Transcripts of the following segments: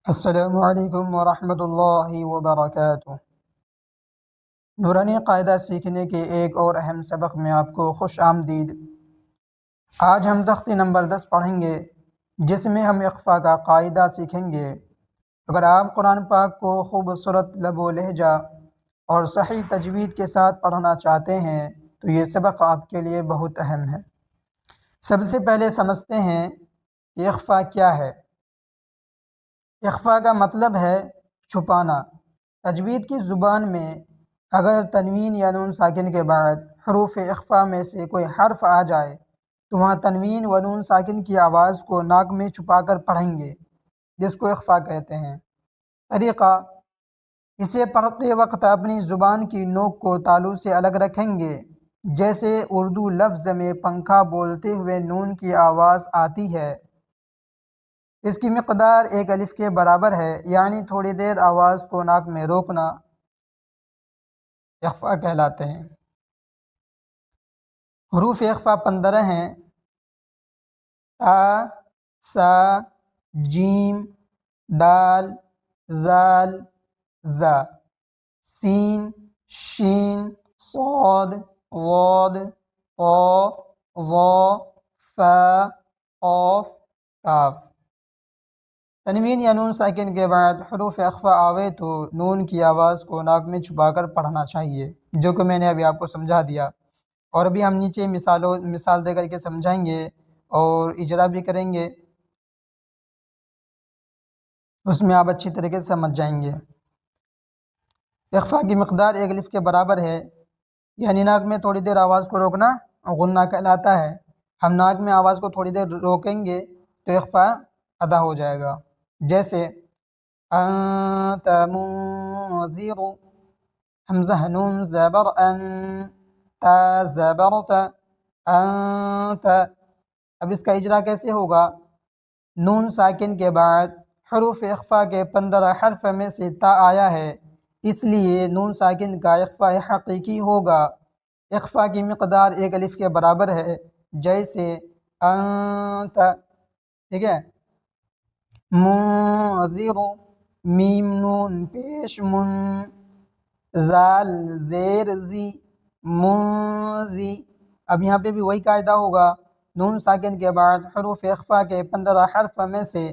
السلام علیکم ورحمۃ اللہ وبرکاتہ۔ نورانی قاعدہ سیکھنے کے ایک اور اہم سبق میں آپ کو خوش آمدید۔ آج ہم تختی نمبر 10 پڑھیں گے، جس میں ہم اخفا کا قاعدہ سیکھیں گے۔ اگر آپ قرآن پاک کو خوبصورت لب و لہجہ اور صحیح تجوید کے ساتھ پڑھنا چاہتے ہیں تو یہ سبق آپ کے لیے بہت اہم ہے۔ سب سے پہلے سمجھتے ہیں کہ اخفا کیا ہے۔ اخفا کا مطلب ہے چھپانا۔ تجوید کی زبان میں اگر تنوین یا نون ساکن کے بعد حروف اخفا میں سے کوئی حرف آ جائے تو وہاں تنوین و نون ساکن کی آواز کو ناک میں چھپا کر پڑھیں گے، جس کو اخفا کہتے ہیں۔ طریقہ: اسے پڑھتے وقت اپنی زبان کی نوک کو تالو سے الگ رکھیں گے، جیسے اردو لفظ میں پنکھا بولتے ہوئے نون کی آواز آتی ہے۔ اس کی مقدار 1 الف کے برابر ہے، یعنی تھوڑی دیر آواز کو ناک میں روکنا اخفا کہلاتے ہیں۔ حروف اخفا 15 ہیں: تا، سا، جیم، دال، ذال، زا، سین، شین، صاد، ضاد، قاف، ظا، فا، قاف، کاف۔ تنوین یا نون ساکن کے بعد حروف اخفا آوے تو نون کی آواز کو ناک میں چھپا کر پڑھنا چاہیے، جو کہ میں نے ابھی آپ کو سمجھا دیا، اور ابھی ہم نیچے مثال دے کر کے سمجھائیں گے اور اجرا بھی کریں گے، اس میں آپ اچھی طریقے سے سمجھ جائیں گے۔ اخفا کی مقدار 1 الف کے برابر ہے، یعنی ناک میں تھوڑی دیر آواز کو روکنا غنہ کہلاتا ہے۔ ہم ناک میں آواز کو تھوڑی دیر روکیں گے تو اخفا ادا ہو جائے گا، جیسے انت منذر، حمزہ نون زبر ان، تا زبرت، انت۔ اب اس کا اجرا کیسے ہوگا؟ نون ساکن کے بعد حروف اخفا کے 15 حرف میں سے تا آیا ہے، اس لیے نون ساکن کا اخفا حقیقی ہوگا۔ اخفا کی مقدار 1 الف کے برابر ہے، جیسے انت، ٹھیک ہے۔ منذر، میم نون پیش من، ذال زیر زی، منذی۔ اب یہاں پہ بھی وہی قاعدہ ہوگا، نون ساکن کے بعد حروف اخفا کے 15 حرف میں سے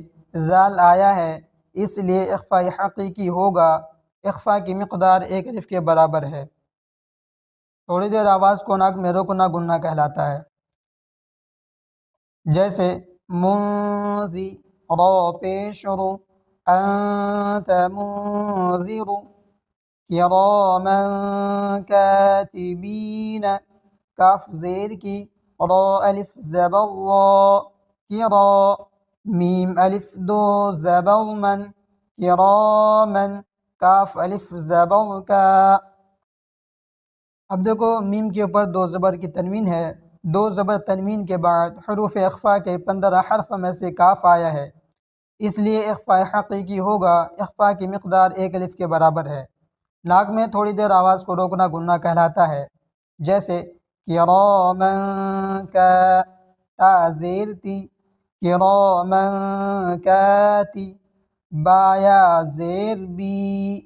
ذال آیا ہے، اس لیے اخفا حقیقی ہوگا۔ اخفا کی مقدار 1 الف کے برابر ہے۔ تھوڑی دیر آواز کو ناک میں روکنا گنہ کہلاتا ہے، جیسے منذی، را پیش رو، انت منذر، کراما کاتبین، کاف زیر کی، را الف زبر را، کرا، میم الف دو زبر من، کرامن، کاف الف زبر کا۔ اب دیکھو، میم کے اوپر 2 زبر کی تنوین ہے، 2 زبر تنوین کے بعد حروف اخفا کے 15 حرف میں سے کاف آیا ہے، اس لیے اخفا حقیقی ہوگا۔ اخفا کی مقدار 1 الف کے برابر ہے۔ ناک میں تھوڑی دیر آواز کو روکنا گنہ کہلاتا ہے، جیسے کراما کا، تا زیر تی، کراما کاتی، بایا زیر بی،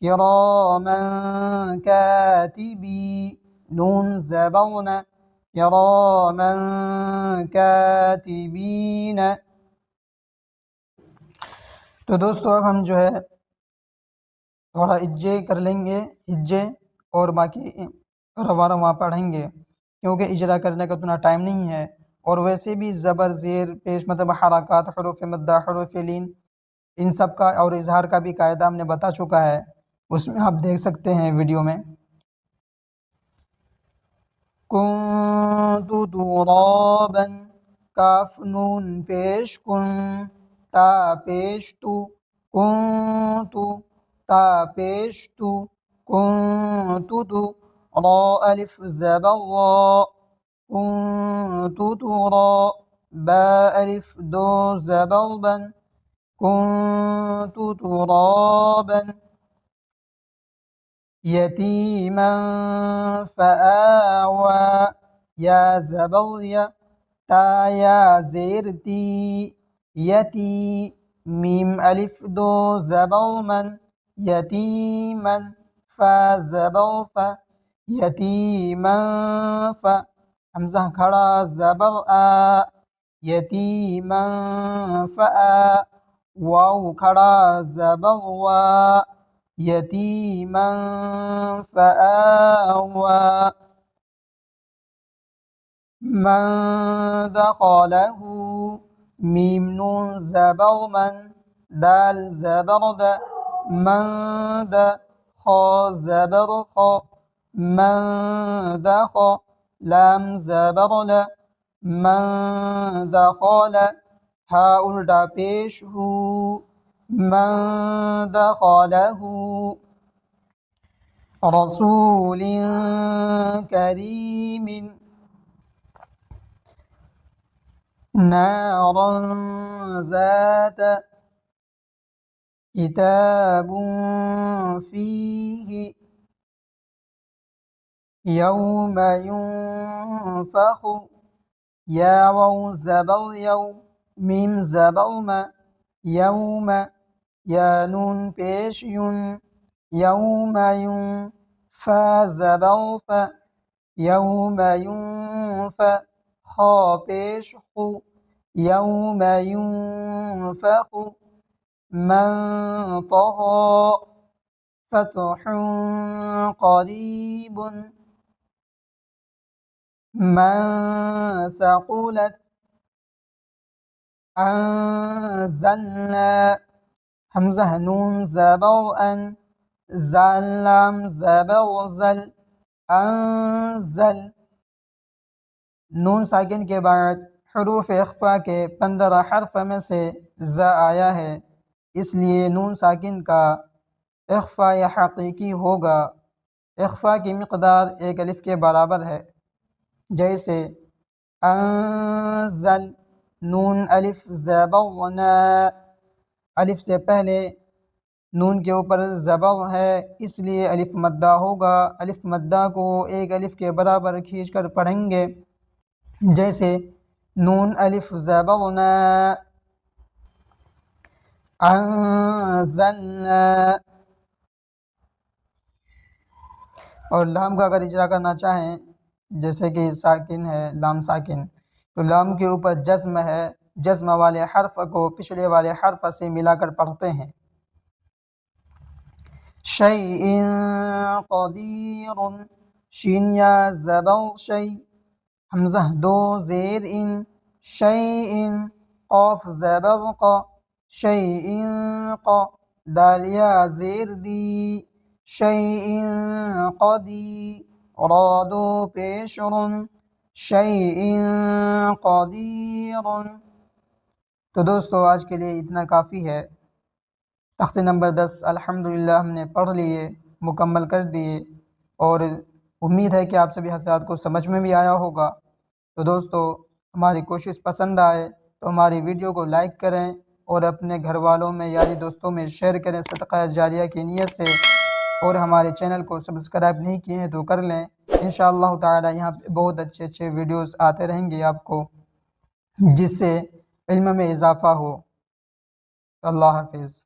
کراما کاتبی، نون زبرن، کراما کاتبین۔ تو دوستو اب ہم جو ہے تھوڑا اجے کر لیں گے، اجے، اور باقی رواں رواں پڑھیں گے، کیونکہ اجرا کرنے کا اتنا ٹائم نہیں ہے، اور ویسے بھی زبر زیر پیش مطلب حرکات، حروف مدہ، حروف لین، ان سب کا اور اظہار کا بھی قاعدہ ہم نے بتا چکا ہے، اس میں آپ دیکھ سکتے ہیں ویڈیو میں۔ کنت ترابا، کاف نون پیش کن، تا پیش تو، کنت، تا پیش تو، کنت تو، را الف زبر را، کنت ترا، با الف دو زبر بن، کنت ترابا، یتیما فآوى، یا زبر یا، تا یا زیر تی، یتی، میم الف دو زبر من یتیمن فا زبر ف یتیمن ف حمزہ کھڑا زبر آ یتیمن فآ واو کھڑا زبر وا یتیمن فآوا من دخله میم نون زبر من دال زبر د من د خا زبر خا من دخ لام زبر ل من دخل ہا الٹا پیش ہو من دخله رسول کریم نارا ذات کتاب فیہ یوم ينفخ یا واو زبر یو میم زبر ما یوم یا نون پیش یون یوم یون فا زبر ف یوم ينف خا پیش خو یوم ينفخ من طغى فتح قریب من ثقلت انزلنا حمزہ نون زبر ان زال لام زبر زل انزل نون ساکن کے بعد حروف اخفا کے 15 حرف میں سے ز آیا ہے، اس لیے نون ساکن کا اخفا یا حقیقی ہوگا۔ اخفا کی مقدار ایک الف کے برابر ہے، جیسے انزل نون الف زبر نا، الف سے پہلے نون کے اوپر زبر ہے، اس لیے الف مدہ ہوگا۔ الف مدہ کو ایک الف کے برابر کھینچ کر پڑھیں گے، جیسے نون الف زبر نا انزلنا۔ اور لام کا اگر اجرا کرنا چاہیں، جیسے کہ ساکن ہے لام ساکن، تو لام کے اوپر جزم ہے، جزم والے حرف کو پچھلے والے حرف سے ملا کر پڑھتے ہیں۔ شیء قدیر شین یا زبر شیء حمزہ دو زیر ان شیء قاف زبر قا شیء قا دال یا زیر دی شیء قدی را دو پیش رن شیء قدیر۔ تو دوستو آج کے لیے اتنا کافی ہے۔ تختے نمبر 10 الحمدللہ ہم نے پڑھ لیے، مکمل کر دیے، اور امید ہے کہ آپ سبھی حضرات کو سمجھ میں بھی آیا ہوگا۔ تو دوستو ہماری کوشش پسند آئے تو ہماری ویڈیو کو لائک کریں اور اپنے گھر والوں میں یاری دوستوں میں شیئر کریں صدقہ جاریہ کی نیت سے، اور ہمارے چینل کو سبسکرائب نہیں کیے ہیں تو کر لیں۔ انشاءاللہ تعالی یہاں پہ بہت اچھے ویڈیوز آتے رہیں گے آپ کو، جس سے علم میں اضافہ ہو۔ اللہ حافظ۔